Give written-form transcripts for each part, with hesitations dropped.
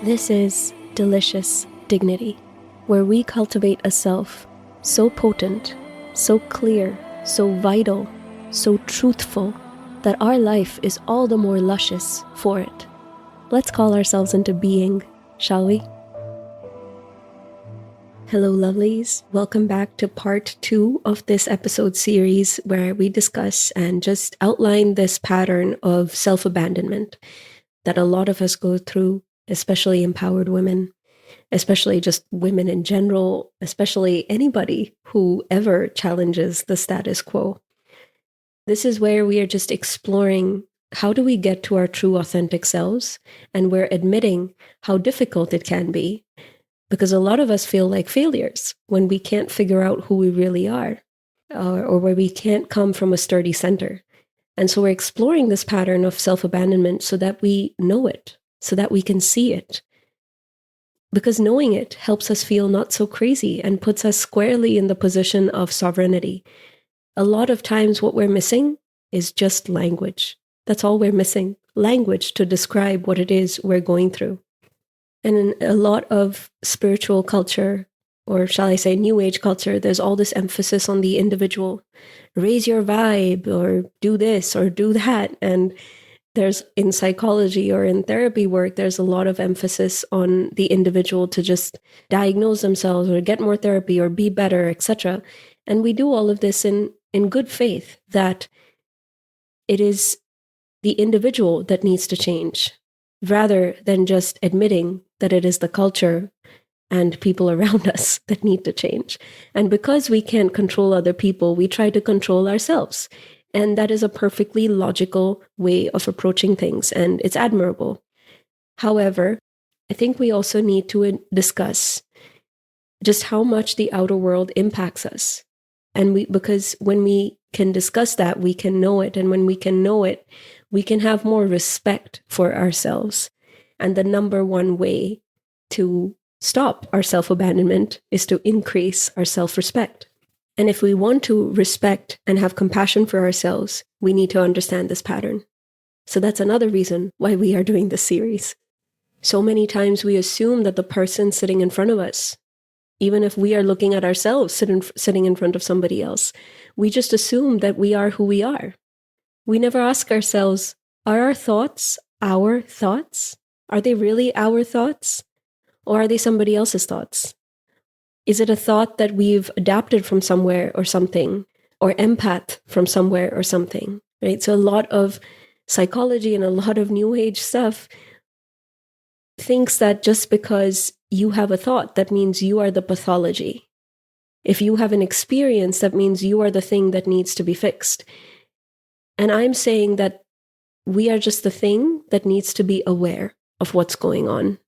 This is Delicious Dignity, where we cultivate a self so potent, so clear, so vital, so truthful, that our life is all the more luscious for it. Let's call ourselves into being, shall we? Hello, lovelies. Welcome back to part 2 of this episode series where we discuss and just outline this pattern of self-abandonment that a lot of us go through, especially empowered women, especially just women in general, especially anybody who ever challenges the status quo. This is where we are just exploring how do we get to our true authentic selves, and we're admitting how difficult it can be, because a lot of us feel like failures when we can't figure out who we really are, or where we can't come from a sturdy center. And so we're exploring this pattern of self-abandonment so that we know it, so that we can see it. Because knowing it helps us feel not so crazy and puts us squarely in the position of sovereignty. A lot of times what we're missing is just language. That's all we're missing, language to describe what it is we're going through. And in a lot of spiritual culture, or shall I say New Age culture, there's all this emphasis on the individual. Raise your vibe, or do this, or do that. And there's, in psychology or in therapy work, there's a lot of emphasis on the individual to just diagnose themselves or get more therapy or be better, etc. And we do all of this in good faith that it is the individual that needs to change, rather than just admitting that it is the culture and people around us that need to change. And because we can't control other people, we try to control ourselves. And that is a perfectly logical way of approaching things, and it's admirable. However, I think we also need to discuss just how much the outer world impacts us. And because when we can discuss that, we can know it. And when we can know it, we can have more respect for ourselves. And the number one way to stop our self-abandonment is to increase our self-respect. And if we want to respect and have compassion for ourselves, we need to understand this pattern. So that's another reason why we are doing this series. So many times we assume that the person sitting in front of us, even if we are looking at ourselves sitting in front of somebody else, we just assume that we are who we are. We never ask ourselves, are our thoughts our thoughts? Are they really our thoughts? Or are they somebody else's thoughts? Is it a thought that we've adapted from somewhere or something, or empath from somewhere or something, right? So a lot of psychology and a lot of New Age stuff thinks that just because you have a thought, that means you are the pathology. If you have an experience, that means you are the thing that needs to be fixed. And I'm saying that we are just the thing that needs to be aware of what's going on.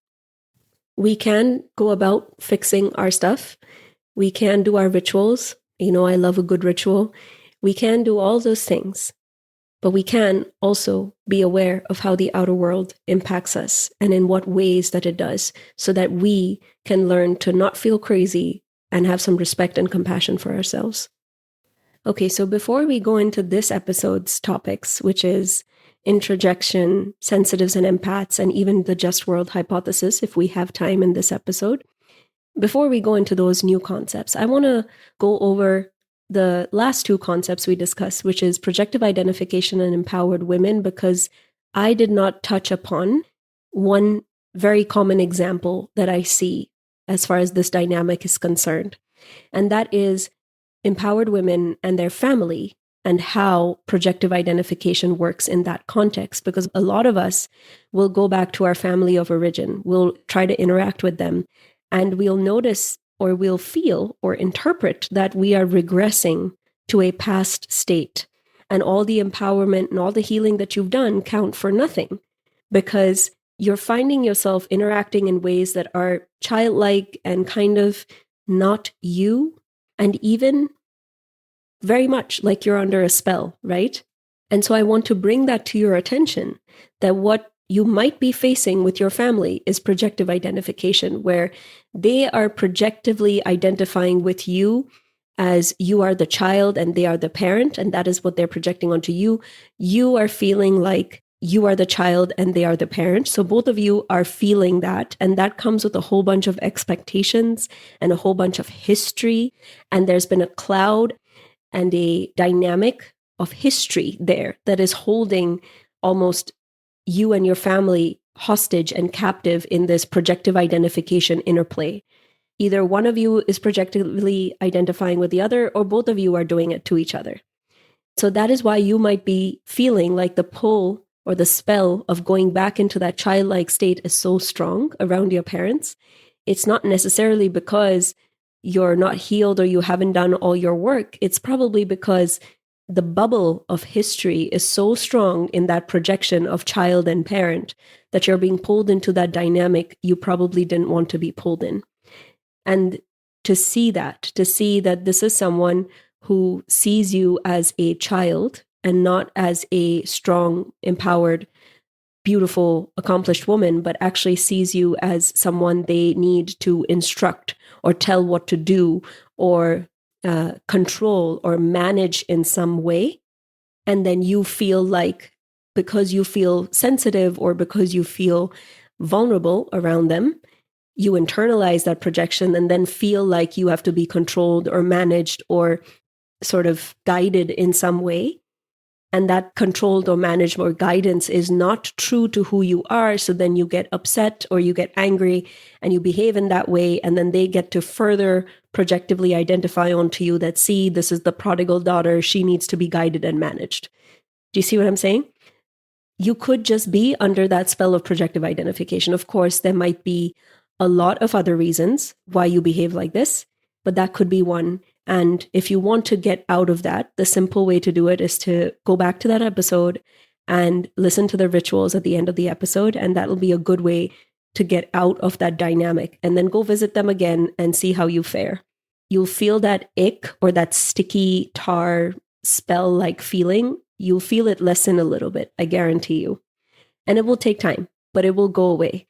We can go about fixing our stuff. We can do our rituals. You know, I love a good ritual. We can do all those things. But we can also be aware of how the outer world impacts us and in what ways that it does, so that we can learn to not feel crazy and have some respect and compassion for ourselves. Okay, so before we go into this episode's topics, which is introjection, sensitives and empaths, and even the just world hypothesis, if we have time in this episode, before we go into those new concepts, I want to go over the last two concepts we discussed, which is projective identification and empowered women, because I did not touch upon one very common example that I see as far as this dynamic is concerned. And that is empowered women and their family, and how projective identification works in that context. Because a lot of us will go back to our family of origin, we'll try to interact with them, and we'll notice or we'll feel or interpret that we are regressing to a past state. And all the empowerment and all the healing that you've done count for nothing, because you're finding yourself interacting in ways that are childlike and kind of not you, and even very much like you're under a spell, right? And so I want to bring that to your attention, that what you might be facing with your family is projective identification, where they are projectively identifying with you as you are the child and they are the parent, and that is what they're projecting onto you. You are feeling like you are the child and they are the parent. So both of you are feeling that. And that comes with a whole bunch of expectations and a whole bunch of history. And there's been a cloud and a dynamic of history there that is holding almost you and your family hostage and captive in this projective identification interplay. Either one of you is projectively identifying with the other, or both of you are doing it to each other. So that is why you might be feeling like the pull or the spell of going back into that childlike state is so strong around your parents. It's not necessarily because you're not healed or you haven't done all your work. It's probably because the bubble of history is so strong in that projection of child and parent that you're being pulled into that dynamic you probably didn't want to be pulled in. And to see that this is someone who sees you as a child and not as a strong, empowered, beautiful, accomplished woman, but actually sees you as someone they need to instruct or tell what to do or control or manage in some way. And then you feel like, because you feel sensitive or because you feel vulnerable around them, you internalize that projection and then feel like you have to be controlled or managed or sort of guided in some way. And that controlled or managed or guidance is not true to who you are. So then you get upset or you get angry and you behave in that way. And then they get to further projectively identify onto you that, see, this is the prodigal daughter. She needs to be guided and managed. Do you see what I'm saying? You could just be under that spell of projective identification. Of course, there might be a lot of other reasons why you behave like this, but that could be one. And if you want to get out of that, the simple way to do it is to go back to that episode and listen to the rituals at the end of the episode. And that'll be a good way to get out of that dynamic. And then go visit them again and see how you fare. You'll feel that ick or that sticky tar spell-like feeling. You'll feel it lessen a little bit, I guarantee you. And it will take time, but it will go away.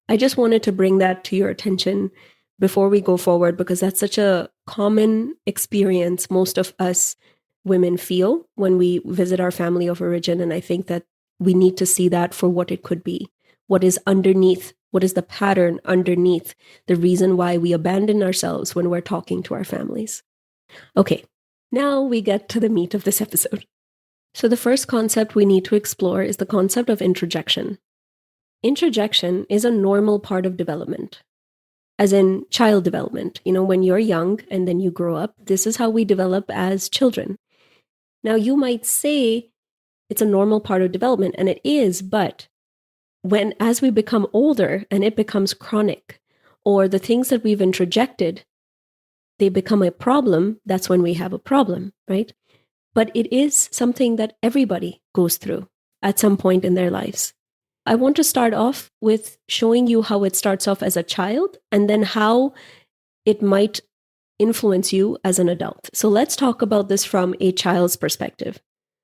I just wanted to bring that to your attention before we go forward, because that's such a common experience most of us women feel when we visit our family of origin. And I think that we need to see that for what it could be. What is underneath? What is the pattern underneath the reason why we abandon ourselves when we're talking to our families? Okay, now we get to the meat of this episode. So the first concept we need to explore is the concept of introjection. Introjection is a normal part of development, as in child development. You know, when you're young and then you grow up, this is how we develop as children. Now, you might say it's a normal part of development, and it is, but as we become older and it becomes chronic, or the things that we've introjected, they become a problem, that's when we have a problem, right? But it is something that everybody goes through at some point in their lives. I want to start off with showing you how it starts off as a child and then how it might influence you as an adult. So let's talk about this from a child's perspective.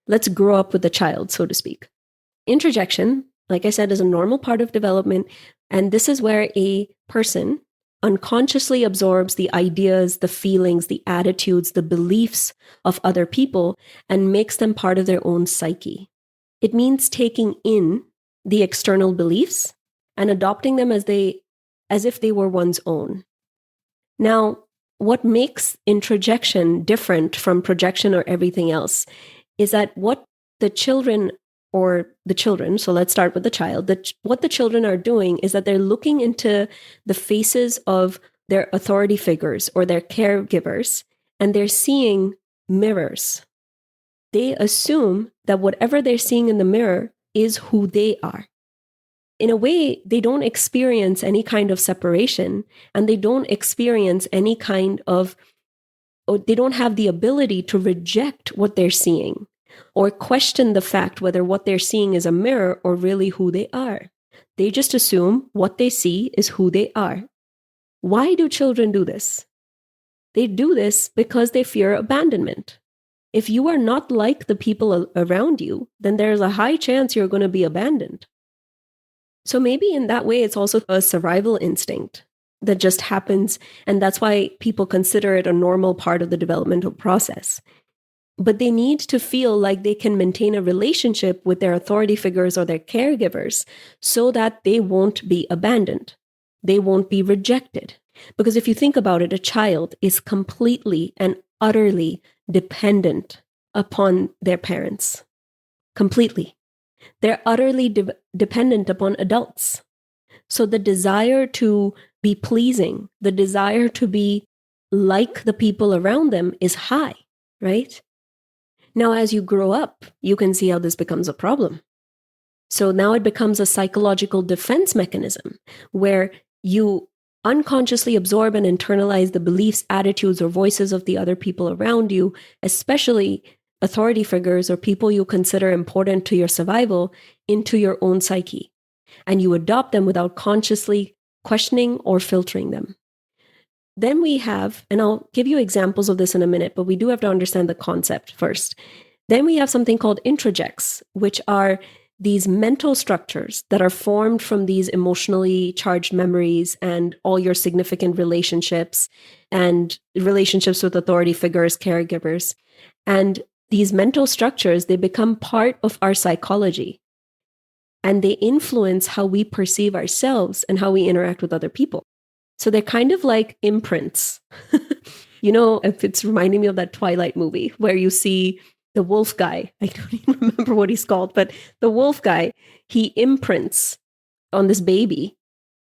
Let's grow up with the child, so to speak. Introjection, like I said, is a normal part of development. And this is where a person unconsciously absorbs the ideas, the feelings, the attitudes, the beliefs of other people and makes them part of their own psyche. It means taking in the external beliefs and adopting them as if they were one's own. Now, what makes introjection different from projection or everything else is that what the children, so let's start with the child, what the children are doing is that they're looking into the faces of their authority figures or their caregivers, and they're seeing mirrors. They assume that whatever they're seeing in the mirror is who they are. In a way, they don't experience any kind of separation, and they don't experience any kind of, or they don't have the ability to reject what they're seeing or question the fact whether what they're seeing is a mirror or really who they are. They just assume what they see is who they are. Why do children do this? They do this because they fear abandonment. If you are not like the people around you, then there's a high chance you're going to be abandoned. So maybe in that way, it's also a survival instinct that just happens. And that's why people consider it a normal part of the developmental process. but they need to feel like they can maintain a relationship with their authority figures or their caregivers so that they won't be abandoned. They won't be rejected. Because if you think about it, a child is completely and utterly dependent upon their parents. Completely. They're utterly dependent upon adults. So the desire to be pleasing, the desire to be like the people around them is high, right? Now, as you grow up, you can see how this becomes a problem. So now it becomes a psychological defense mechanism where you unconsciously absorb and internalize the beliefs, attitudes, or voices of the other people around you, especially authority figures or people you consider important to your survival, into your own psyche. And you adopt them without consciously questioning or filtering them. Then we have, and I'll give you examples of this in a minute, but we do have to understand the concept first. Then we have something called introjects, which are these mental structures that are formed from these emotionally charged memories and all your significant relationships and relationships with authority figures, caregivers. And these mental structures, they become part of our psychology. And they influence how we perceive ourselves and how we interact with other people. So they're kind of like imprints. You know, if it's reminding me of that Twilight movie where you see the wolf guy. I don't even remember what he's called, but the wolf guy, he imprints on this baby.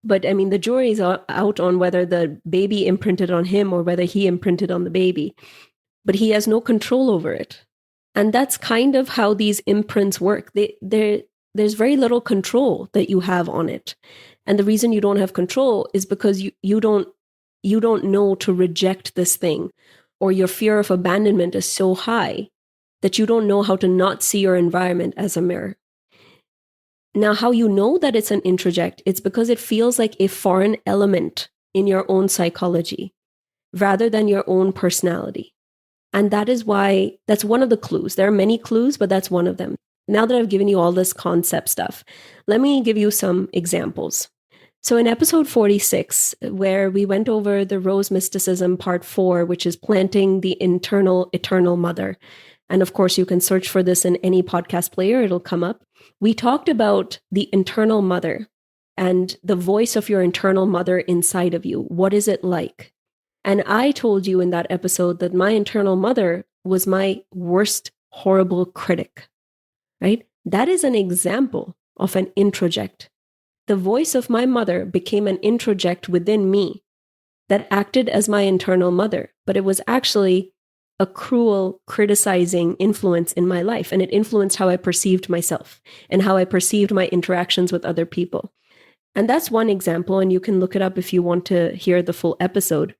But I mean, the jury's out on whether the baby imprinted on him or whether he imprinted on the baby. But he has no control over it. And that's kind of how these imprints work. There's very little control that you have on it. And the reason you don't have control is because you don't know to reject this thing, or your fear of abandonment is so high that you don't know how to not see your environment as a mirror. Now, how you know that it's an introject, it's because it feels like a foreign element in your own psychology rather than your own personality. And that is why, that's one of the clues. There are many clues, but that's one of them. Now that I've given you all this concept stuff, let me give you some examples. So in episode 46, where we went over the Rose Mysticism part 4, which is planting the internal eternal mother. And of course, you can search for this in any podcast player, it'll come up. We talked about the internal mother and the voice of your internal mother inside of you. What is it like? And I told you in that episode that my internal mother was my worst, horrible critic. Right? That is an example of an introject. The voice of my mother became an introject within me that acted as my internal mother, but it was actually a cruel, criticizing influence in my life, and it influenced how I perceived myself and how I perceived my interactions with other people. And that's one example, and you can look it up if you want to hear the full episode.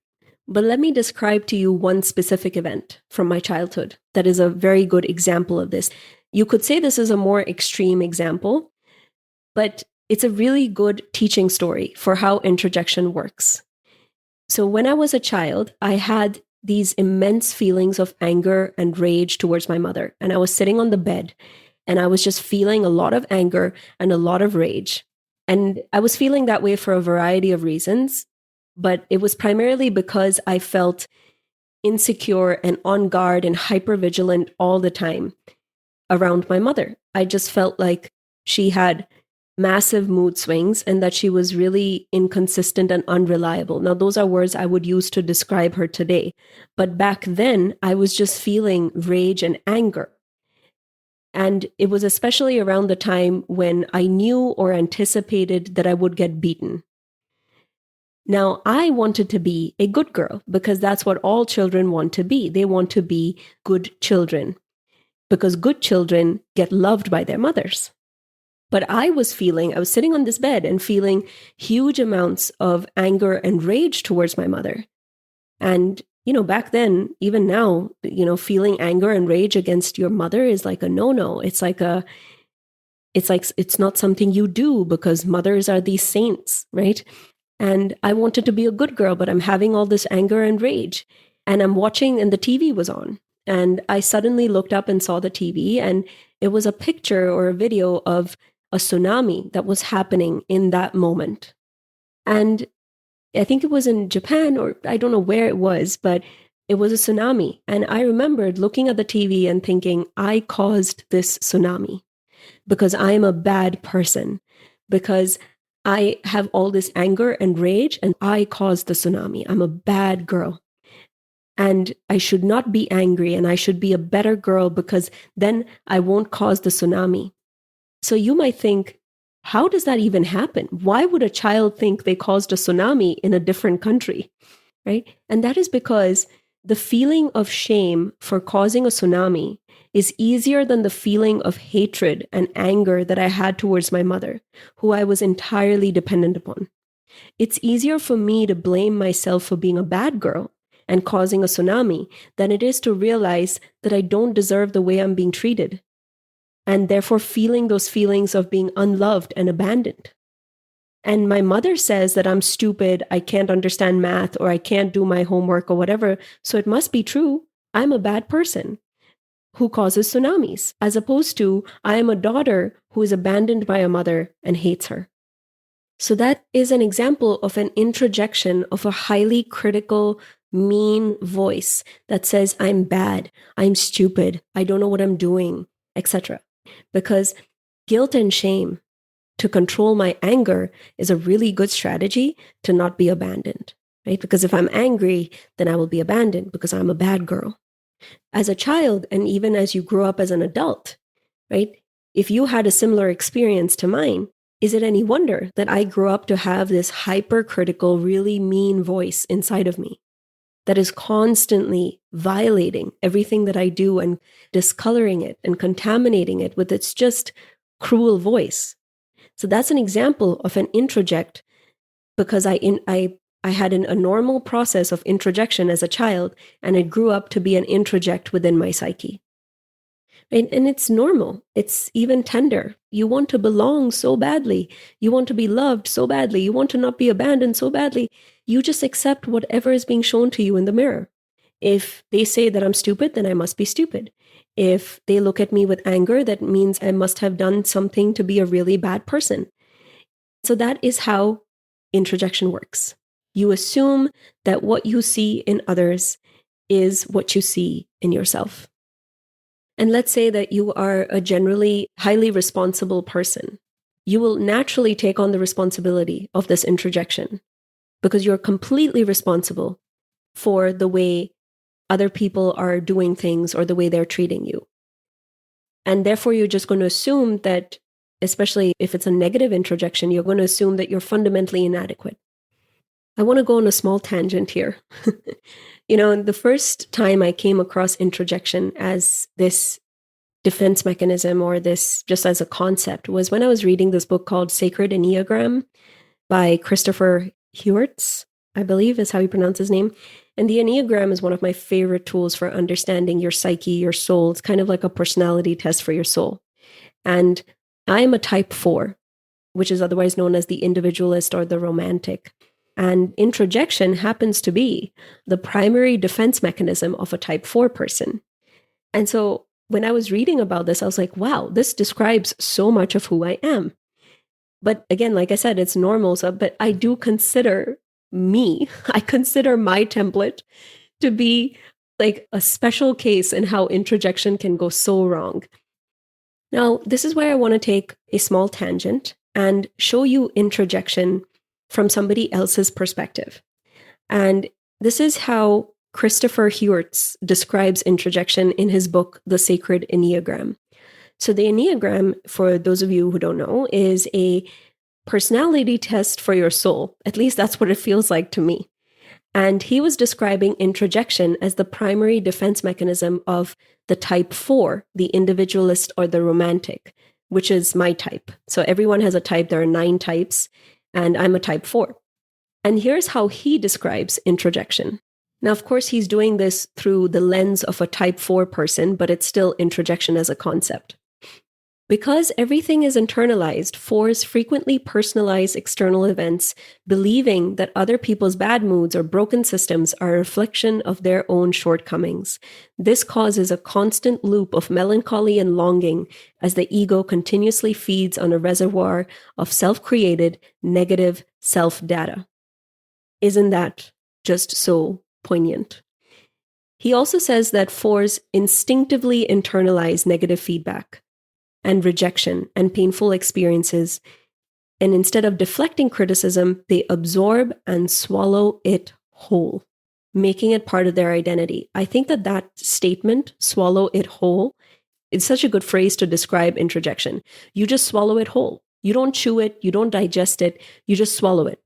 But let me describe to you one specific event from my childhood that is a very good example of this. You could say this is a more extreme example, but it's a really good teaching story for how introjection works. So when I was a child, I had these immense feelings of anger and rage towards my mother. And I was sitting on the bed and I was just feeling a lot of anger and a lot of rage. And I was feeling that way for a variety of reasons, but it was primarily because I felt insecure and on guard and hypervigilant all the time around my mother. I just felt like she had massive mood swings and that she was really inconsistent and unreliable. Now, those are words I would use to describe her today. But back then, I was just feeling rage and anger. And it was especially around the time when I knew or anticipated that I would get beaten. Now, I wanted to be a good girl because that's what all children want to be. They want to be good children because good children get loved by their mothers. But I was sitting on this bed and feeling huge amounts of anger and rage towards my mother. And, back then, even now, feeling anger and rage against your mother is like a no-no. It's not something you do because mothers are these saints, right? And I wanted to be a good girl, but I'm having all this anger and rage. And I'm watching, and the TV was on. And I suddenly looked up and saw the TV, and it was a picture or a video of a tsunami that was happening in that moment. And I think it was in Japan, or I don't know where it was, but It was a tsunami. And I remembered looking at the TV and thinking, I caused this tsunami because I am a bad person, because I have all this anger and rage and I caused the tsunami. I'm a bad girl. And I should not be angry and I should be a better girl because then I won't cause the tsunami. So you might think, how does that even happen? Why would a child think they caused a tsunami in a different country? Right? And that is because the feeling of shame for causing a tsunami is easier than the feeling of hatred and anger that I had towards my mother, who I was entirely dependent upon. It's easier for me to blame myself for being a bad girl and causing a tsunami than it is to realize that I don't deserve the way I'm being treated, and therefore feeling those feelings of being unloved and abandoned. And my mother says that I'm stupid, I can't understand math, or I can't do my homework or whatever, so it must be true. I'm a bad person who causes tsunamis, as opposed to I am a daughter who is abandoned by a mother and hates her. So that is an example of an introjection of a highly critical, mean voice that says, I'm bad, I'm stupid, I don't know what I'm doing, etc. Because guilt and shame to control my anger is a really good strategy to not be abandoned, right? Because if I'm angry, then I will be abandoned because I'm a bad girl. As a child, and even as you grow up as an adult, right? If you had a similar experience to mine, is it any wonder that I grew up to have this hypercritical, really mean voice inside of me that is constantly violating everything that I do and discoloring it and contaminating it with its just cruel voice? So that's an example of an introject, because I had a normal process of introjection as a child, and it grew up to be an introject within my psyche. And it's normal. It's even tender. You want to belong so badly. You want to be loved so badly. You want to not be abandoned so badly. You just accept whatever is being shown to you in the mirror. If they say that I'm stupid, then I must be stupid. If they look at me with anger, that means I must have done something to be a really bad person. So that is how introjection works. You assume that what you see in others is what you see in yourself. And let's say that you are a generally highly responsible person. You will naturally take on the responsibility of this introjection because you're completely responsible for the way other people are doing things or the way they're treating you. And therefore, you're just going to assume that, especially if it's a negative introjection, you're going to assume that you're fundamentally inadequate. I want to go on a small tangent here. The first time I came across introjection as this defense mechanism or this just as a concept was when I was reading this book called Sacred Enneagram by Christopher Heuertz, I believe is how you pronounce his name. And the Enneagram is one of my favorite tools for understanding your psyche, your soul. It's kind of like a personality test for your soul. And I am a type 4, which is otherwise known as the individualist or the romantic. And introjection happens to be the primary defense mechanism of a type 4 person. And so when I was reading about this, I was like, wow, this describes so much of who I am. But again, like I said, it's normal. But I do consider I consider my template to be like a special case in how introjection can go so wrong. Now, this is where I want to take a small tangent and show you introjection from somebody else's perspective. And this is how Christopher Heuertz describes introjection in his book, The Sacred Enneagram. So the Enneagram, for those of you who don't know, is a personality test for your soul. At least that's what it feels like to me. And he was describing introjection as the primary defense mechanism of the type 4, the individualist or the romantic, which is my type. So everyone has a type. There are 9 types, and I'm a type 4. And here's how he describes introjection. Now, of course, he's doing this through the lens of a type 4 person, but it's still introjection as a concept. Because everything is internalized, 4s frequently personalize external events, believing that other people's bad moods or broken systems are a reflection of their own shortcomings. This causes a constant loop of melancholy and longing as the ego continuously feeds on a reservoir of self-created negative self-data. Isn't that just so poignant? He also says that fours instinctively internalize negative feedback and rejection and painful experiences. And instead of deflecting criticism, they absorb and swallow it whole, making it part of their identity. I think that statement, swallow it whole, is such a good phrase to describe introjection. You just swallow it whole. You don't chew it, you don't digest it, you just swallow it.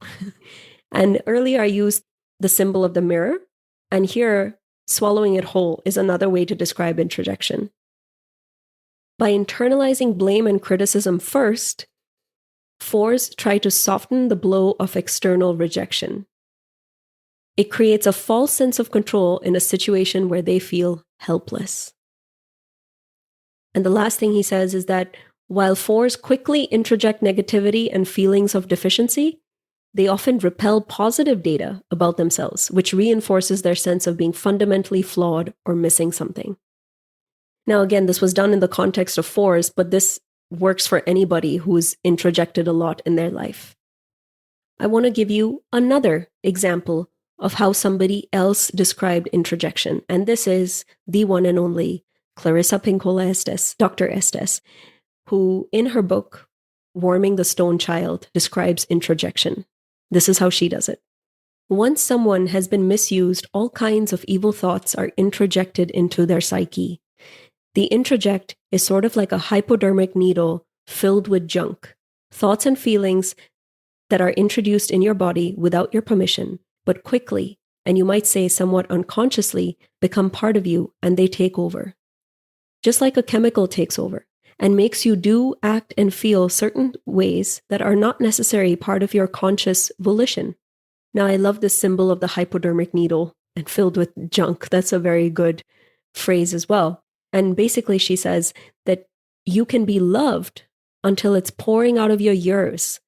And earlier I used the symbol of the mirror, and here, swallowing it whole is another way to describe introjection. By internalizing blame and criticism first, fours try to soften the blow of external rejection. It creates a false sense of control in a situation where they feel helpless. And the last thing he says is that while fours quickly introject negativity and feelings of deficiency, they often repel positive data about themselves, which reinforces their sense of being fundamentally flawed or missing something. Now, again, this was done in the context of fours, but this works for anybody who's introjected a lot in their life. I want to give you another example of how somebody else described introjection, and this is the one and only Clarissa Pinkola Estes, Dr. Estes, who in her book, Warming the Stone Child, describes introjection. This is how she does it. Once someone has been misused, all kinds of evil thoughts are introjected into their psyche. The introject is sort of like a hypodermic needle filled with junk, thoughts and feelings that are introduced in your body without your permission, but quickly, and you might say somewhat unconsciously, become part of you and they take over. Just like a chemical takes over and makes you do, act, and feel certain ways that are not necessarily part of your conscious volition. Now, I love this symbol of the hypodermic needle and filled with junk. That's a very good phrase as well. And basically, she says that you can be loved until it's pouring out of your ears,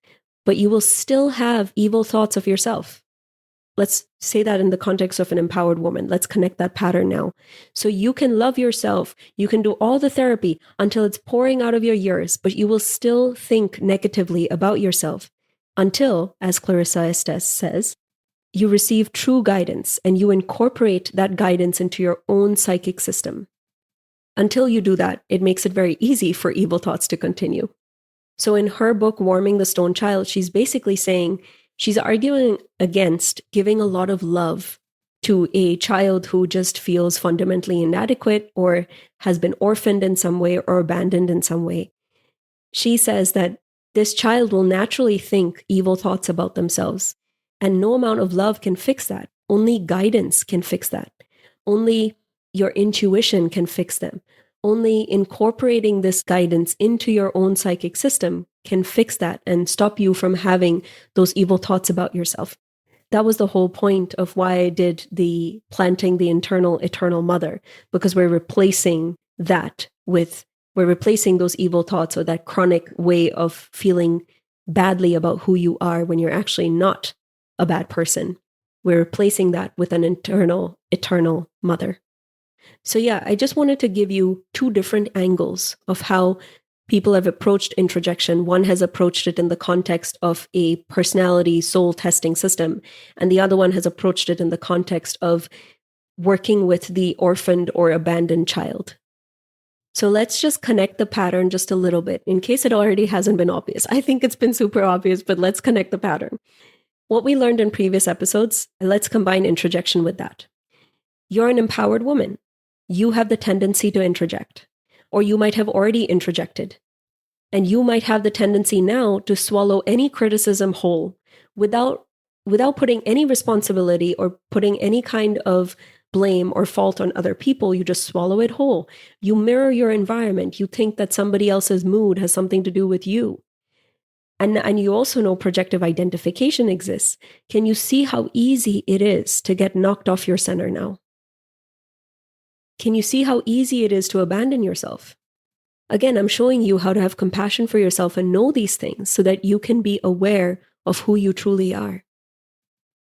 but you will still have evil thoughts of yourself. Let's say that in the context of an empowered woman. Let's connect that pattern now. So you can love yourself. You can do all the therapy until it's pouring out of your ears, but you will still think negatively about yourself until, as Clarissa Estes says, you receive true guidance and you incorporate that guidance into your own psychic system. Until you do that, it makes it very easy for evil thoughts to continue. So in her book, Warming the Stone Child, she's basically saying, she's arguing against giving a lot of love to a child who just feels fundamentally inadequate or has been orphaned in some way or abandoned in some way. She says that this child will naturally think evil thoughts about themselves, and no amount of love can fix that. Only guidance can fix that. Only your intuition can fix them. Only incorporating this guidance into your own psychic system can fix that and stop you from having those evil thoughts about yourself. That was the whole point of why I did the planting the internal eternal mother, because we're replacing those evil thoughts or that chronic way of feeling badly about who you are when you're actually not a bad person. We're replacing that with an internal eternal mother. So yeah, I just wanted to give you two different angles of how people have approached introjection. One has approached it in the context of a personality soul testing system, and the other one has approached it in the context of working with the orphaned or abandoned child. So let's just connect the pattern just a little bit, in case it already hasn't been obvious. I think it's been super obvious, but let's connect the pattern. What we learned in previous episodes, let's combine introjection with that. You're an empowered woman. You have the tendency to introject, or you might have already introjected. And you might have the tendency now to swallow any criticism whole without putting any responsibility or putting any kind of blame or fault on other people. You just swallow it whole. You mirror your environment. You think that somebody else's mood has something to do with you. And you also know projective identification exists. Can you see how easy it is to get knocked off your center now? Can you see how easy it is to abandon yourself? Again, I'm showing you how to have compassion for yourself and know these things so that you can be aware of who you truly are.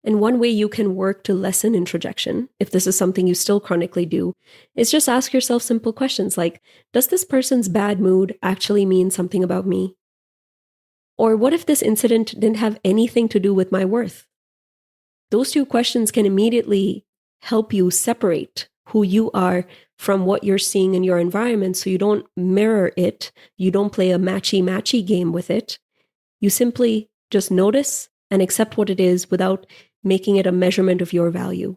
And one way you can work to lessen introjection, if this is something you still chronically do, is just ask yourself simple questions like, does this person's bad mood actually mean something about me? Or what if this incident didn't have anything to do with my worth? Those two questions can immediately help you separate who you are from what you're seeing in your environment. So you don't mirror it. You don't play a matchy game with it. You simply just notice and accept what it is without making it a measurement of your value.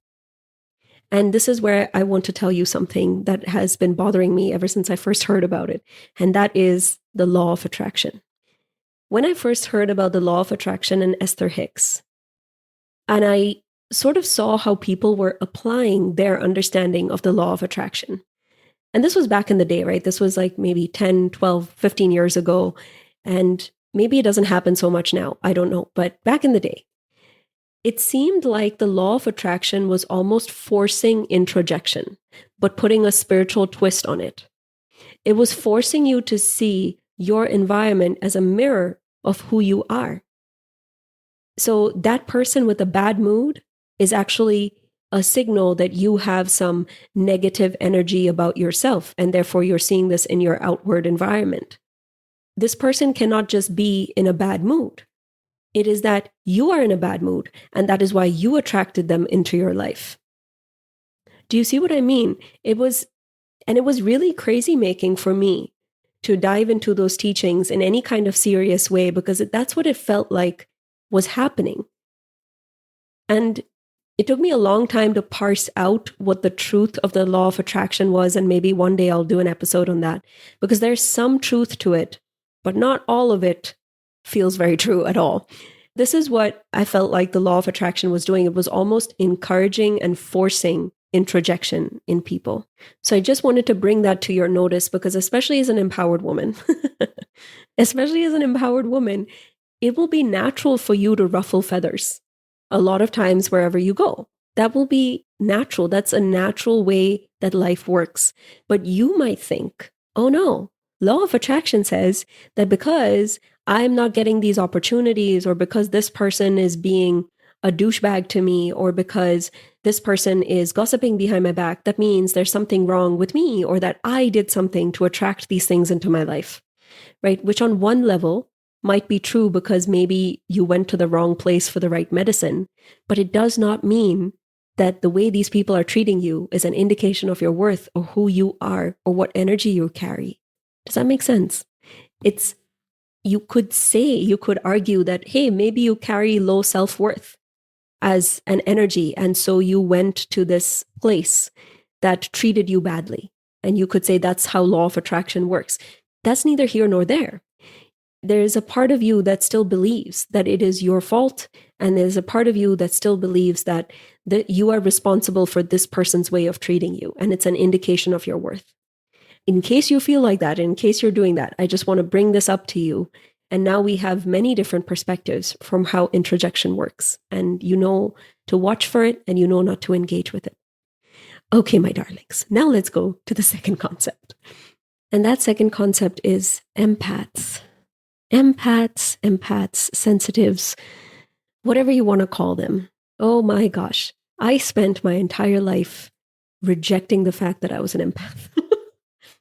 And this is where I want to tell you something that has been bothering me ever since I first heard about it. And that is the law of attraction. When I first heard about the law of attraction and Esther Hicks, and I sort of saw how people were applying their understanding of the law of attraction. And this was back in the day, right? This was like maybe 10, 12, 15 years ago. And maybe it doesn't happen so much now. I don't know. But back in the day, it seemed like the law of attraction was almost forcing introjection, but putting a spiritual twist on it. It was forcing you to see your environment as a mirror of who you are. So that person with a bad mood is actually a signal that you have some negative energy about yourself, and therefore you're seeing this in your outward environment. This person cannot just be in a bad mood. It is that you are in a bad mood, and that is why you attracted them into your life. Do you see what I mean? It was really crazy making for me to dive into those teachings in any kind of serious way, because that's what it felt like was happening. And it took me a long time to parse out what the truth of the law of attraction was, and maybe one day I'll do an episode on that, because there's some truth to it, but not all of it feels very true at all. This is what I felt like the law of attraction was doing. It was almost encouraging and forcing introjection in people. So I just wanted to bring that to your notice, because especially as an empowered woman, it will be natural for you to ruffle feathers a lot of times wherever you go. That will be natural. That's a natural way that life works. But you might think, oh no, law of attraction says that because I'm not getting these opportunities, or because this person is being a douchebag to me, or because this person is gossiping behind my back, that means there's something wrong with me, or that I did something to attract these things into my life, right? Which on one level might be true, because maybe you went to the wrong place for the right medicine, but it does not mean that the way these people are treating you is an indication of your worth, or who you are, or what energy you carry. Does that make sense? You could argue that, hey, maybe you carry low self-worth as an energy, and so you went to this place that treated you badly. And you could say that's how law of attraction works. That's neither here nor there. There's a part of you that still believes that it is your fault, and there's a part of you that still believes that you are responsible for this person's way of treating you, and it's an indication of your worth. In case you feel like that, in case you're doing that, I just want to bring this up to you. And now we have many different perspectives from how introjection works, and you know to watch for it, and you know not to engage with it. Okay, my darlings, now let's go to the second concept. And that second concept is empaths. Empaths, sensitives, whatever you want to call them. Oh my gosh, I spent my entire life rejecting the fact that I was an empath.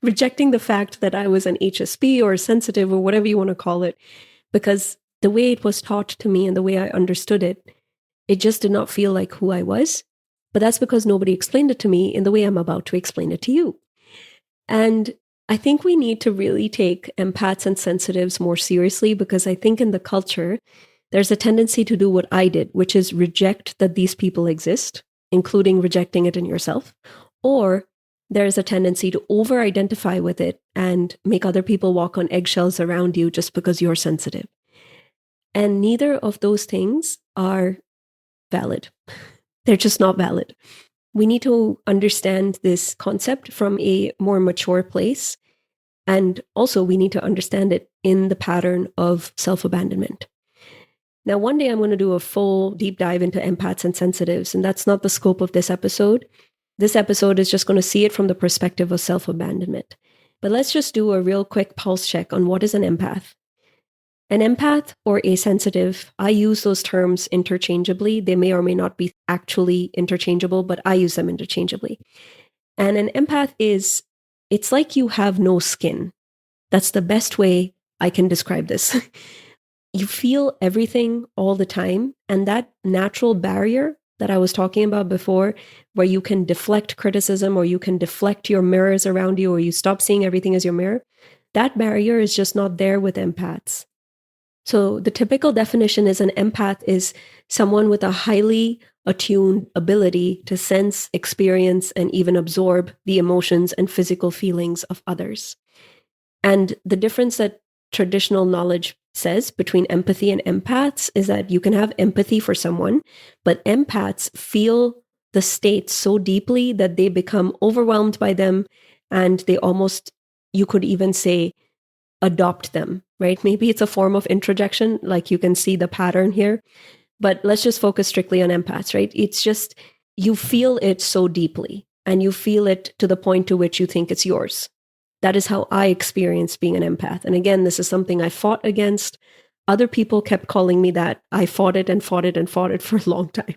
Rejecting the fact that I was an HSP or sensitive or whatever you want to call it, because the way it was taught to me and the way I understood it, it just did not feel like who I was. But that's because nobody explained it to me in the way I'm about to explain it to you. And I think we need to really take empaths and sensitives more seriously, because I think in the culture, there's a tendency to do what I did, which is reject that these people exist, including rejecting it in yourself, or there's a tendency to over-identify with it and make other people walk on eggshells around you just because you're sensitive. And neither of those things are valid. They're just not valid. We need to understand this concept from a more mature place. And also we need to understand it in the pattern of self-abandonment. Now, one day I'm going to do a full deep dive into empaths and sensitives, and that's not the scope of this episode. This episode is just going to see it from the perspective of self-abandonment. But let's just do a real quick pulse check on what is an empath. An empath or a sensitive, I use those terms interchangeably. They may or may not be actually interchangeable, but I use them interchangeably. And an empath it's like you have no skin. That's the best way I can describe this. You feel everything all the time, and that natural barrier that I was talking about before, where you can deflect criticism or you can deflect your mirrors around you, or you stop seeing everything as your mirror, that barrier is just not there with empaths. So the typical definition is an empath is someone with a highly attuned ability to sense, experience, and even absorb the emotions and physical feelings of others. And the difference that traditional knowledge says between empathy and empaths is that you can have empathy for someone, but empaths feel the state so deeply that they become overwhelmed by them, and they almost, you could even say, adopt them, right? Maybe it's a form of introjection, like you can see the pattern here, but let's just focus strictly on empaths, right? It's just, you feel it so deeply and you feel it to the point to which you think it's yours. That is how I experienced being an empath. And again, this is something I fought against. Other people kept calling me that. I fought it and fought it and fought it for a long time.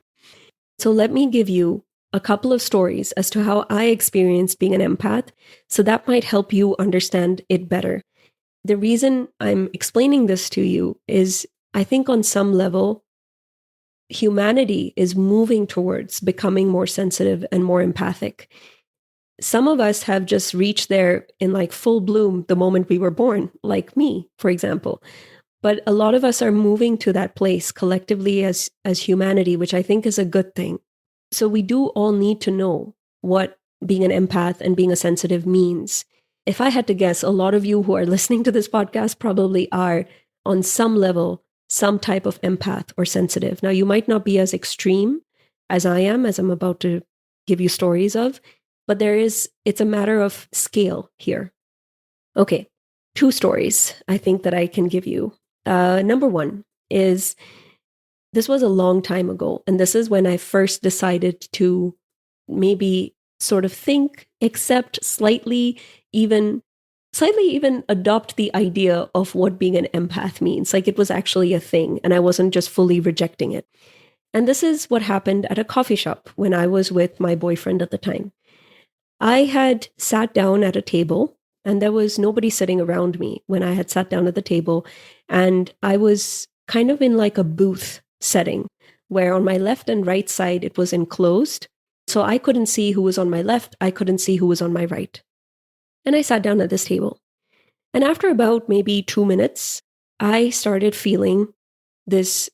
So let me give you a couple of stories as to how I experienced being an empath, so that might help you understand it better. The reason I'm explaining this to you is, I think on some level, humanity is moving towards becoming more sensitive and more empathic. Some of us have just reached there in like full bloom the moment we were born, like me, for example. But a lot of us are moving to that place collectively as humanity, which I think is a good thing. So we do all need to know what being an empath and being a sensitive means. If I had to guess, a lot of you who are listening to this podcast probably are, on some level, some type of empath or sensitive. Now, you might not be as extreme as I am, as I'm about to give you stories of, but it's a matter of scale here. Okay, 2 stories I think that I can give you. Number 1 is, this was a long time ago, and this is when I first decided to maybe sort of think, accept, slightly even adopt the idea of what being an empath means. Like, it was actually a thing, and I wasn't just fully rejecting it. And this is what happened at a coffee shop when I was with my boyfriend at the time. I had sat down at a table, and there was nobody sitting around me when I had sat down at the table, and I was kind of in like a booth setting, where on my left and right side it was enclosed. So I couldn't see who was on my left, I couldn't see who was on my right. And I sat down at this table. And after about maybe 2 minutes, I started feeling this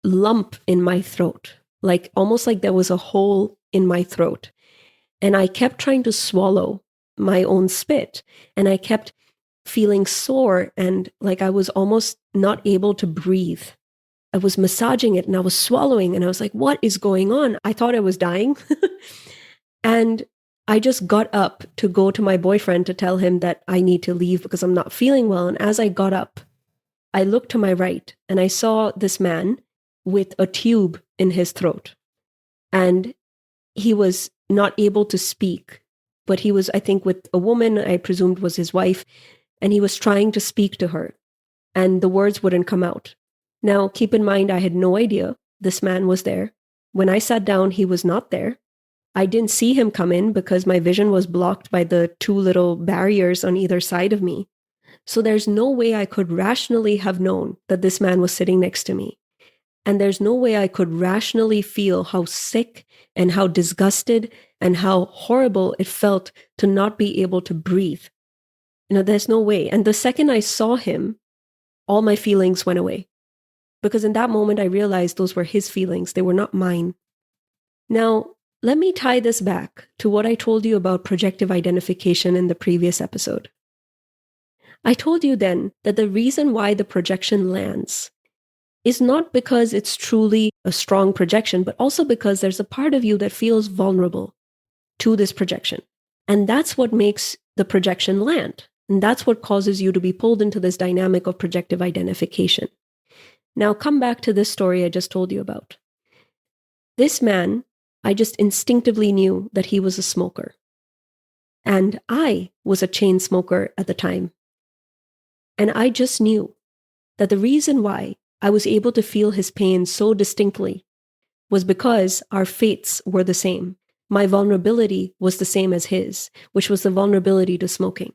lump in my throat, like almost like there was a hole in my throat. And I kept trying to swallow my own spit. And I kept feeling sore and like I was almost not able to breathe. I was massaging it and I was swallowing and I was like, what is going on? I thought I was dying. And I just got up to go to my boyfriend to tell him that I need to leave because I'm not feeling well. And as I got up, I looked to my right and I saw this man with a tube in his throat. And he was not able to speak, but he was, I think, with a woman I presumed was his wife, and he was trying to speak to her, and the words wouldn't come out. Now, keep in mind, I had no idea this man was there. When I sat down, he was not there. I didn't see him come in because my vision was blocked by the 2 little barriers on either side of me. So there's no way I could rationally have known that this man was sitting next to me. And there's no way I could rationally feel how sick and how disgusted and how horrible it felt to not be able to breathe. There's no way. And the second I saw him, all my feelings went away. Because in that moment, I realized those were his feelings. They were not mine. Now, let me tie this back to what I told you about projective identification in the previous episode. I told you then that the reason why the projection lands is not because it's truly a strong projection, but also because there's a part of you that feels vulnerable to this projection. And that's what makes the projection land. And that's what causes you to be pulled into this dynamic of projective identification. Now, come back to this story I just told you about. This man, I just instinctively knew that he was a smoker. And I was a chain smoker at the time. And I just knew that the reason why I was able to feel his pain so distinctly was because our fates were the same. My vulnerability was the same as his, which was the vulnerability to smoking.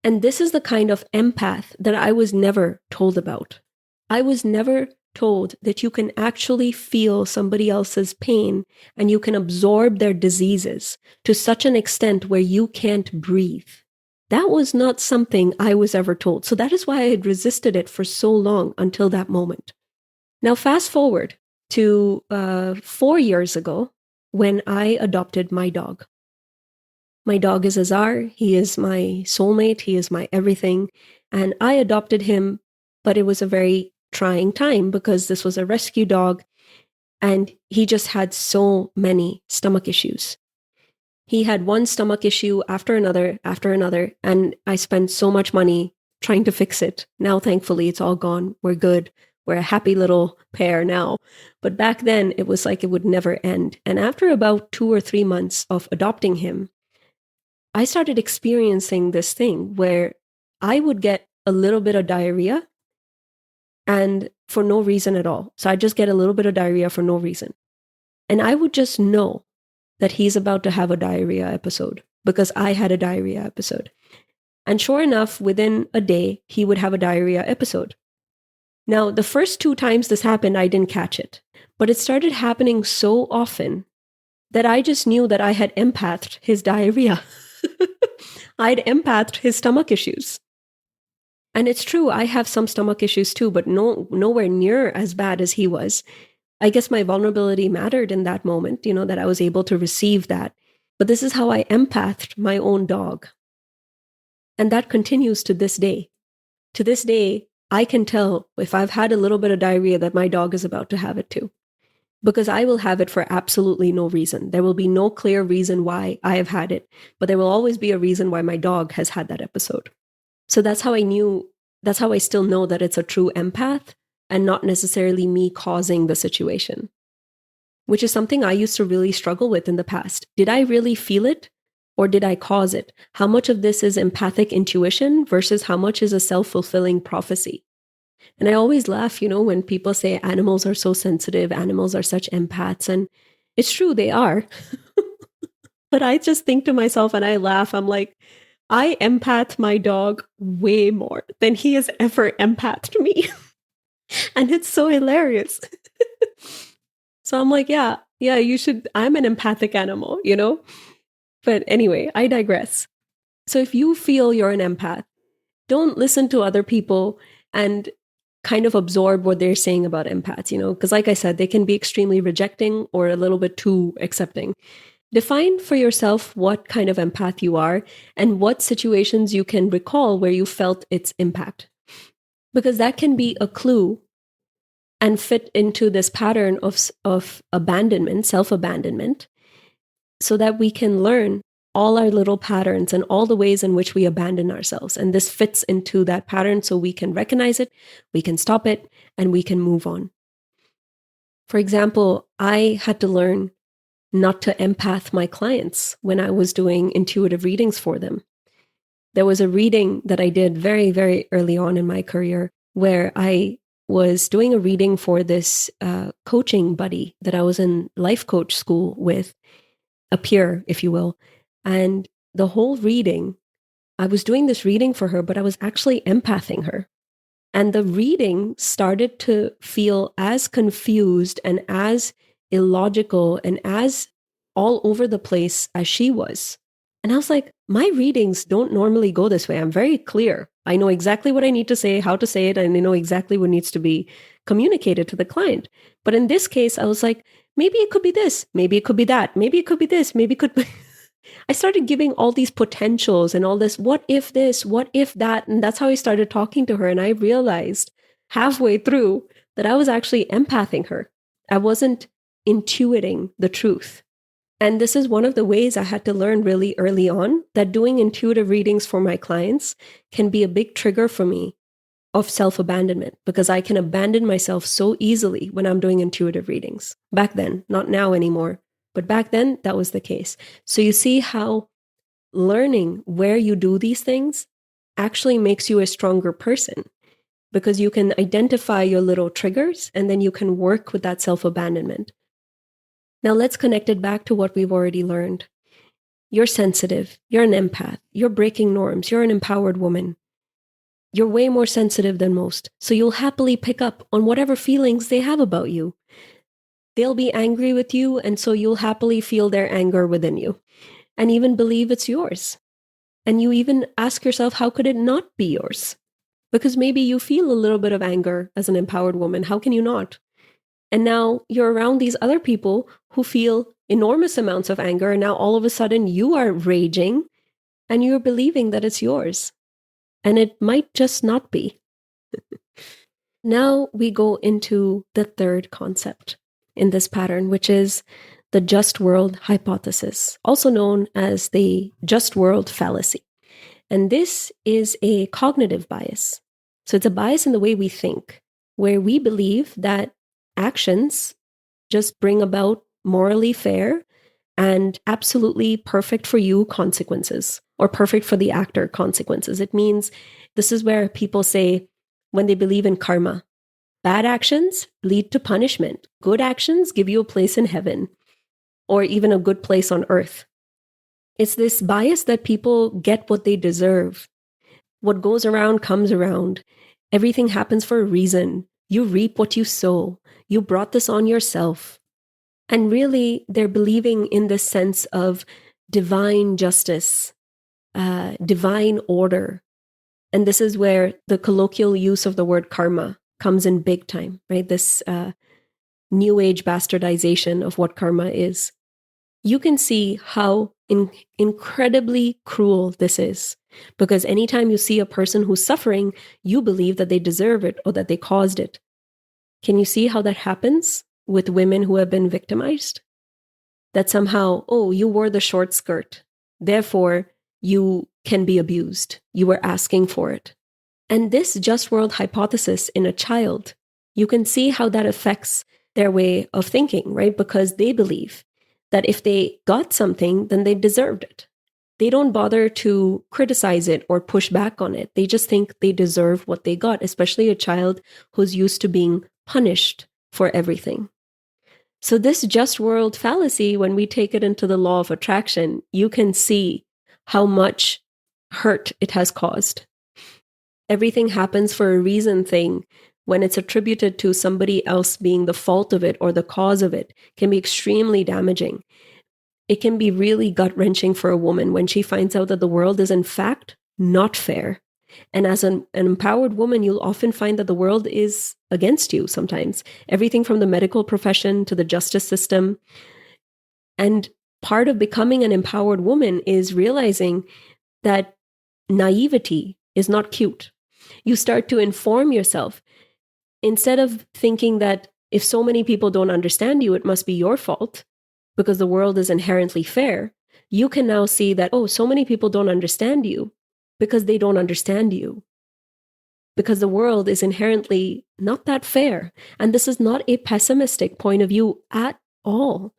And this is the kind of empath that I was never told about. I was never told that you can actually feel somebody else's pain and you can absorb their diseases to such an extent where you can't breathe. That was not something I was ever told. So that is why I had resisted it for so long until that moment. Now, fast forward to 4 years ago when I adopted my dog. My dog is Azar. He is my soulmate. He is my everything. And I adopted him, but it was a very trying time because this was a rescue dog and he just had so many stomach issues. He had one stomach issue after another, and I spent so much money trying to fix it. Now, thankfully, it's all gone. We're good. We're a happy little pair now. But back then, it was like it would never end. And after about 2 or 3 months of adopting him, I started experiencing this thing where I would get a little bit of diarrhea and for no reason at all. So I just get a little bit of diarrhea for no reason. And I would just know that he's about to have a diarrhea episode because I had a diarrhea episode. And sure enough, within a day, he would have a diarrhea episode. Now, the first 2 times this happened, I didn't catch it. But it started happening so often that I just knew that I had empathed his diarrhea. I'd empathed his stomach issues. And it's true, I have some stomach issues too, but nowhere near as bad as he was. I guess my vulnerability mattered in that moment, that I was able to receive that. But this is how I empathed my own dog. And that continues to this day. To this day, I can tell if I've had a little bit of diarrhea that my dog is about to have it too. Because I will have it for absolutely no reason. There will be no clear reason why I have had it, but there will always be a reason why my dog has had that episode. So that's how I still know that it's a true empath and not necessarily me causing the situation, which is something I used to really struggle with in the past. Did I really feel it or did I cause it? How much of this is empathic intuition versus how much is a self-fulfilling prophecy? And I always laugh, when people say animals are so sensitive, animals are such empaths, and it's true, they are. But I just think to myself and I laugh, I'm like, I empath my dog way more than he has ever empathed me. And it's so hilarious. So I'm like, yeah, you should, I'm an empathic animal, But anyway, I digress. So if you feel you're an empath, don't listen to other people and kind of absorb what they're saying about empaths, because like I said, they can be extremely rejecting or a little bit too accepting. Define for yourself what kind of empath you are and what situations you can recall where you felt its impact. Because that can be a clue and fit into this pattern of abandonment, self-abandonment, so that we can learn all our little patterns and all the ways in which we abandon ourselves. And this fits into that pattern so we can recognize it, we can stop it, and we can move on. For example, I had to learn not to empath my clients when I was doing intuitive readings for them. There was a reading that I did very, very early on in my career where I was doing a reading for this coaching buddy that I was in life coach school with, a peer, if you will. And the whole reading, I was doing this reading for her, but I was actually empathing her. And the reading started to feel as confused and as illogical and as all over the place as she was. And I was like, my readings don't normally go this way. I'm very clear. I know exactly what I need to say, how to say it, and I know exactly what needs to be communicated to the client. But in this case, I was like, maybe it could be this, maybe it could be that, maybe it could be this, maybe it could be... I started giving all these potentials and all this, what if this, what if that? And that's how I started talking to her. And I realized halfway through that I was actually empathing her. I wasn't intuiting the truth. And this is one of the ways I had to learn really early on, that doing intuitive readings for my clients can be a big trigger for me of self-abandonment, because I can abandon myself so easily when I'm doing intuitive readings. Back then, not now anymore. But back then, that was the case. So you see how learning where you do these things actually makes you a stronger person, because you can identify your little triggers and then you can work with that self-abandonment. Now let's connect it back to what we've already learned. You're sensitive. You're an empath. You're breaking norms. You're an empowered woman. You're way more sensitive than most. So you'll happily pick up on whatever feelings they have about you. They'll be angry with you, and so you'll happily feel their anger within you and even believe it's yours. And you even ask yourself, how could it not be yours? Because maybe you feel a little bit of anger as an empowered woman. How can you not? And now you're around these other people who feel enormous amounts of anger. And now all of a sudden you are raging and you're believing that it's yours. And it might just not be. Now we go into the third concept in this pattern, which is the just world hypothesis, also known as the just world fallacy. And this is a cognitive bias. So it's a bias in the way we think, where we believe that actions just bring about morally fair and absolutely perfect for you consequences, or perfect for the actor consequences. It means this is where people say, when they believe in karma, bad actions lead to punishment. Good actions give you a place in heaven, or even a good place on earth. It's this bias that people get what they deserve. What goes around comes around. Everything happens for a reason. You reap what you sow. You brought this on yourself. And really, they're believing in this sense of divine justice, divine order. And this is where the colloquial use of the word karma comes in big time, right? This new age bastardization of what karma is. You can see how incredibly cruel this is. Because anytime you see a person who's suffering, you believe that they deserve it or that they caused it. Can you see how that happens with women who have been victimized? That somehow, oh, you wore the short skirt, therefore you can be abused. You were asking for it. And this just world hypothesis in a child, you can see how that affects their way of thinking, right? Because they believe that if they got something, then they deserved it. They don't bother to criticize it or push back on it. They just think they deserve what they got, especially a child who's used to being punished for everything. So this just world fallacy, when we take it into the law of attraction, you can see how much hurt it has caused. Everything happens for a reason thing, when it's attributed to somebody else being the fault of it or the cause of it, can be extremely damaging. It can be really gut-wrenching for a woman when she finds out that the world is in fact not fair. And as an empowered woman, you'll often find that the world is against you sometimes. Everything from the medical profession to the justice system. And part of becoming an empowered woman is realizing that naivety is not cute. You start to inform yourself. Instead of thinking that if so many people don't understand you, it must be your fault because the world is inherently fair, you can now see that, oh, so many people don't understand you because they don't understand you. Because the world is inherently not that fair. And this is not a pessimistic point of view at all.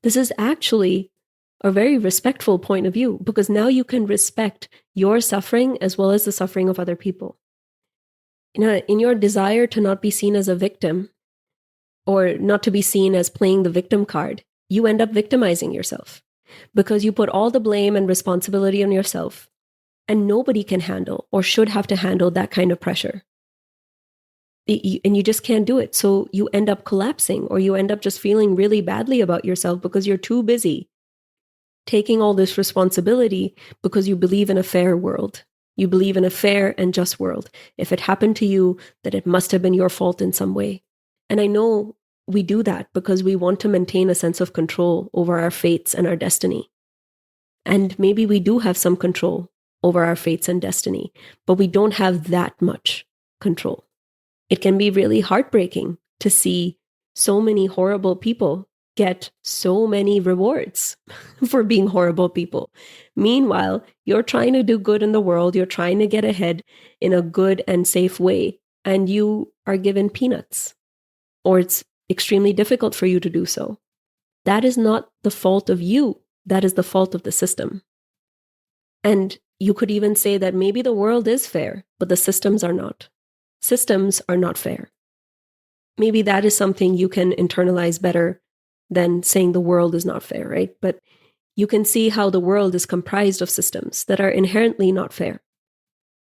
This is actually a very respectful point of view, because now you can respect your suffering as well as the suffering of other people. In your desire to not be seen as a victim, or not to be seen as playing the victim card, you end up victimizing yourself because you put all the blame and responsibility on yourself. And nobody can handle or should have to handle that kind of pressure. And you just can't do it. So you end up collapsing, or you end up just feeling really badly about yourself because you're too busy taking all this responsibility because you believe in a fair world. You believe in a fair and just world. If it happened to you, that it must have been your fault in some way. And I know we do that because we want to maintain a sense of control over our fates and our destiny. And maybe we do have some control over our fates and destiny, but we don't have that much control. It can be really heartbreaking to see so many horrible people get so many rewards for being horrible people. Meanwhile, you're trying to do good in the world, you're trying to get ahead in a good and safe way, and you are given peanuts, or it's extremely difficult for you to do so. That is not the fault of you, that is the fault of the system. And you could even say that maybe the world is fair, but the systems are not. Systems are not fair. Maybe that is something you can internalize better than saying the world is not fair, right? But you can see how the world is comprised of systems that are inherently not fair.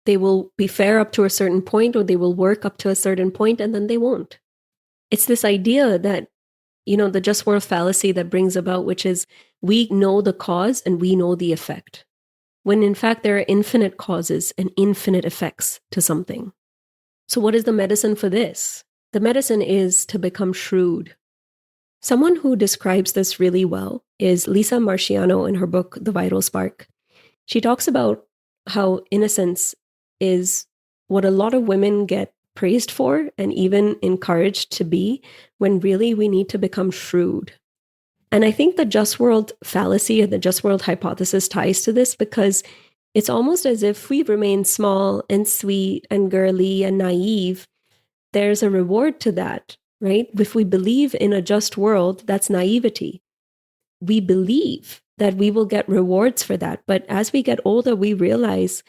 they will be fair up to a certain point, or they will work up to a certain point, and then they won't. It's this idea that, the just world fallacy that brings about, which is we know the cause and we know the effect, when in fact there are infinite causes and infinite effects to something. So what is the medicine for this? The medicine is to become shrewd. Someone who describes this really well is Lisa Marchiano in her book, The Vital Spark. She talks about how innocence is what a lot of women get praised for and even encouraged to be, when really we need to become shrewd. And I think the just world fallacy or the just world hypothesis ties to this, because it's almost as if we remain small and sweet and girly and naive, there's a reward to that, right? If we believe in a just world, that's naivety. We believe that we will get rewards for that. But as we get older, we realize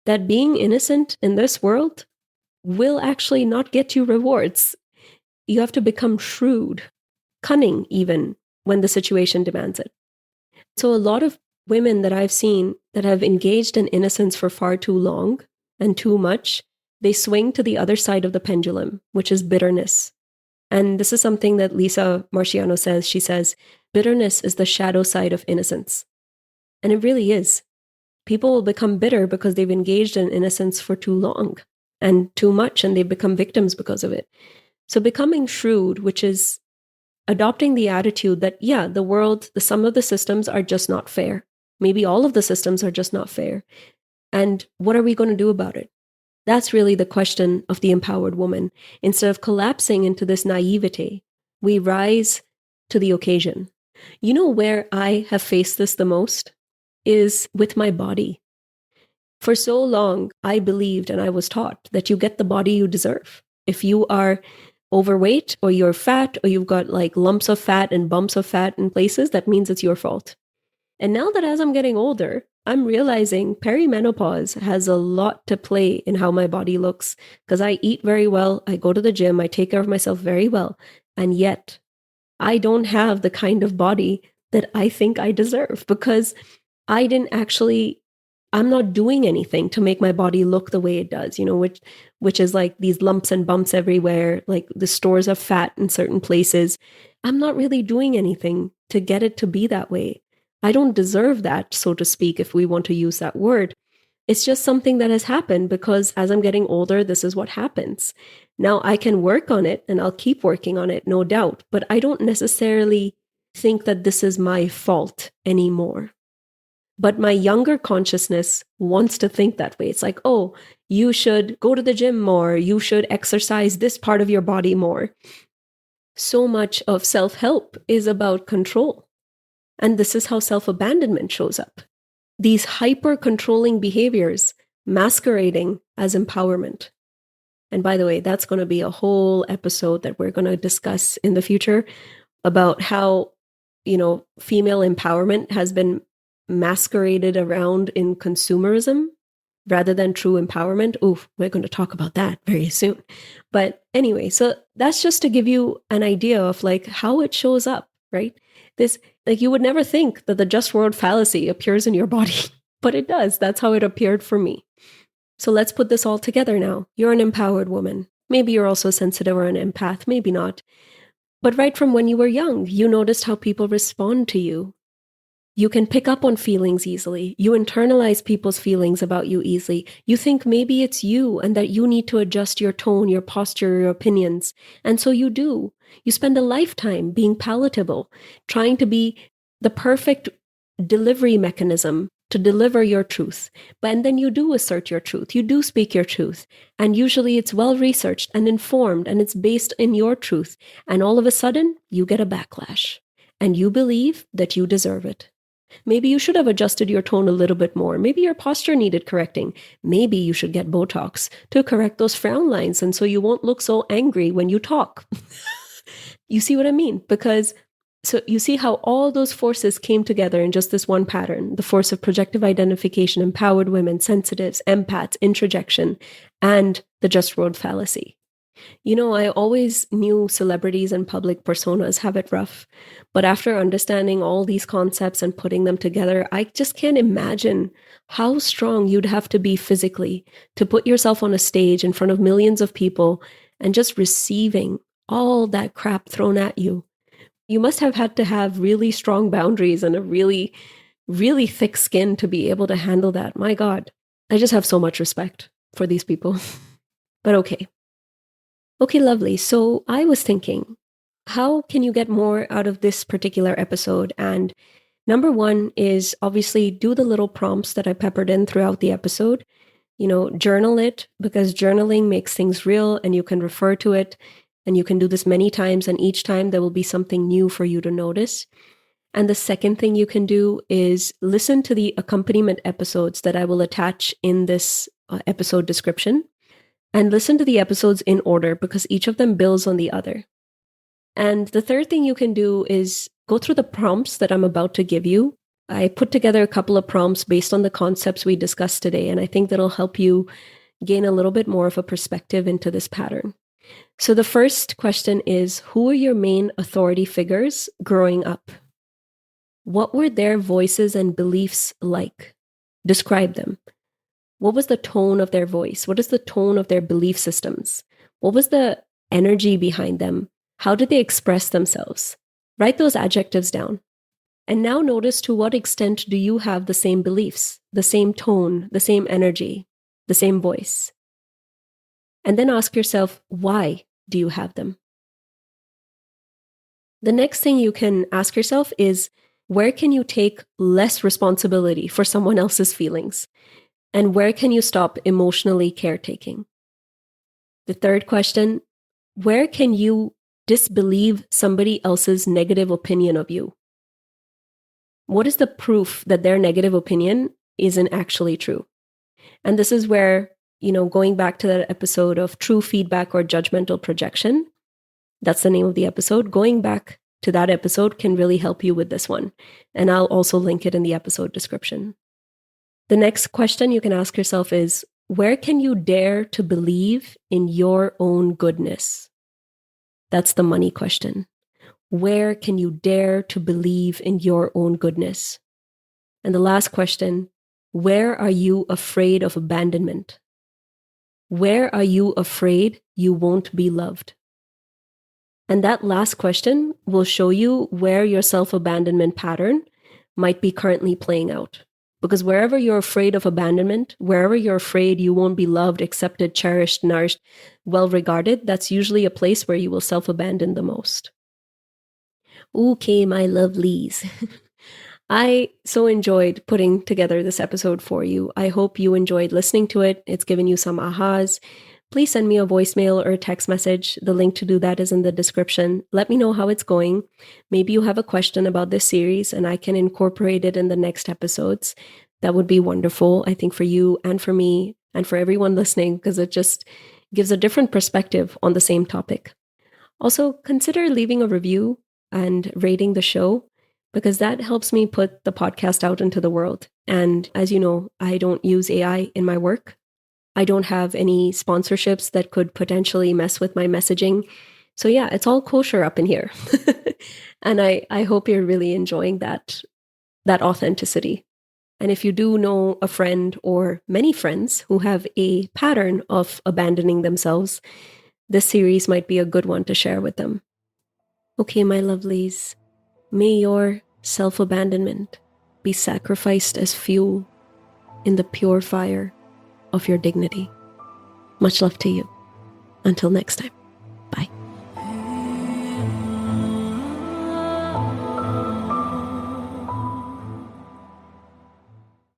that being innocent in this world will actually not get you rewards. You have to become shrewd, cunning even, when the situation demands it. So a lot of women that I've seen that have engaged in innocence for far too long and too much, they swing to the other side of the pendulum, which is bitterness. And this is something that Lisa Marchiano says. She says, bitterness is the shadow side of innocence. And it really is. People will become bitter because they've engaged in innocence for too long and too much, and they become victims because of it. So becoming shrewd, which is adopting the attitude that, yeah, the world, the sum of the systems are just not fair. Maybe all of the systems are just not fair. And what are we going to do about it? That's really the question of the empowered woman. Instead of collapsing into this naivete, we rise to the occasion. You know where I have faced this the most is with my body. For so long, I believed and I was taught that you get the body you deserve. If you are overweight or you're fat or you've got like lumps of fat and bumps of fat in places, that means it's your fault. And now that as I'm getting older, I'm realizing perimenopause has a lot to play in how my body looks, because I eat very well, I go to the gym, I take care of myself very well, and yet I don't have the kind of body that I think I deserve, because I'm not doing anything to make my body look the way it does, which is like these lumps and bumps everywhere, like the stores of fat in certain places. I'm not really doing anything to get it to be that way. I don't deserve that, so to speak, if we want to use that word. It's just something that has happened because as I'm getting older, this is what happens. Now I can work on it and I'll keep working on it, no doubt, but I don't necessarily think that this is my fault anymore. But my younger consciousness wants to think that way. It's like, oh, you should go to the gym more. You should exercise this part of your body more. So much of self-help is about control. And this is how self-abandonment shows up. These hyper-controlling behaviors masquerading as empowerment. And by the way, that's going to be a whole episode that we're going to discuss in the future about how, female empowerment has been masqueraded around in consumerism rather than true empowerment. Oof, we're going to talk about that very soon. But anyway, so that's just to give you an idea of like how it shows up, right? This, like, you would never think that the just world fallacy appears in your body, but it does. That's how it appeared for me. So let's put this all together now. You're an empowered woman. Maybe you're also sensitive or an empath, maybe not. But right from when you were young, you noticed how people respond to you. You can pick up on feelings easily. You internalize people's feelings about you easily. You think maybe it's you and that you need to adjust your tone, your posture, your opinions. And so you do. You spend a lifetime being palatable, trying to be the perfect delivery mechanism to deliver your truth. And then you do assert your truth. You do speak your truth. And usually it's well researched and informed and it's based in your truth. And all of a sudden, you get a backlash. And you believe that you deserve it. Maybe you should have adjusted your tone a little bit more. Maybe your posture needed correcting. Maybe you should get Botox to correct those frown lines and so you won't look so angry when you talk. You see what I mean? Because so you see how all those forces came together in just this one pattern. The force of projective identification, empowered women, sensitives, empaths, introjection, and the just world fallacy. I always knew celebrities and public personas have it rough. But after understanding all these concepts and putting them together, I just can't imagine how strong you'd have to be physically to put yourself on a stage in front of millions of people and just receiving all that crap thrown at you. You must have had to have really strong boundaries and a really, really thick skin to be able to handle that. My God, I just have so much respect for these people. But okay. Okay, lovely. So I was thinking, how can you get more out of this particular episode? And number one is obviously do the little prompts that I peppered in throughout the episode. Journal it, because journaling makes things real and you can refer to it and you can do this many times, and each time there will be something new for you to notice. And the second thing you can do is listen to the accompaniment episodes that I will attach in this episode description. And listen to the episodes in order, because each of them builds on the other. And the third thing you can do is go through the prompts that I'm about to give you. I put together a couple of prompts based on the concepts we discussed today, and I think that'll help you gain a little bit more of a perspective into this pattern. So the first question is, who are your main authority figures growing up? What were their voices and beliefs like? Describe them. What was the tone of their voice? What is the tone of their belief systems? What was the energy behind them? How did they express themselves? Write those adjectives down. And now notice, to what extent do you have the same beliefs, the same tone, the same energy, the same voice? And then ask yourself, why do you have them? The next thing you can ask yourself is, where can you take less responsibility for someone else's feelings? And where can you stop emotionally caretaking? The third question, where can you disbelieve somebody else's negative opinion of you? What is the proof that their negative opinion isn't actually true? And this is where, going back to that episode of true feedback or judgmental projection, that's the name of the episode. Going back to that episode can really help you with this one. And I'll also link it in the episode description. The next question you can ask yourself is, where can you dare to believe in your own goodness? That's the money question. Where can you dare to believe in your own goodness? And the last question, where are you afraid of abandonment? Where are you afraid you won't be loved? And that last question will show you where your self-abandonment pattern might be currently playing out. Because wherever you're afraid of abandonment, wherever you're afraid you won't be loved, accepted, cherished, nourished, well-regarded, that's usually a place where you will self-abandon the most. Okay, my lovelies. I so enjoyed putting together this episode for you. I hope you enjoyed listening to it. It's given you some ahas. Please send me a voicemail or a text message. The link to do that is in the description. Let me know how it's going. Maybe you have a question about this series and I can incorporate it in the next episodes. That would be wonderful, I think, for you and for me and for everyone listening, because it just gives a different perspective on the same topic. Also, consider leaving a review and rating the show, because that helps me put the podcast out into the world. And as you know, I don't use AI in my work. I don't have any sponsorships that could potentially mess with my messaging. So yeah, it's all kosher up in here. And I hope you're really enjoying that authenticity. And if you do know a friend or many friends who have a pattern of abandoning themselves, this series might be a good one to share with them. Okay, my lovelies, may your self-abandonment be sacrificed as fuel in the pure fire of your dignity. Much love to you. Until next time.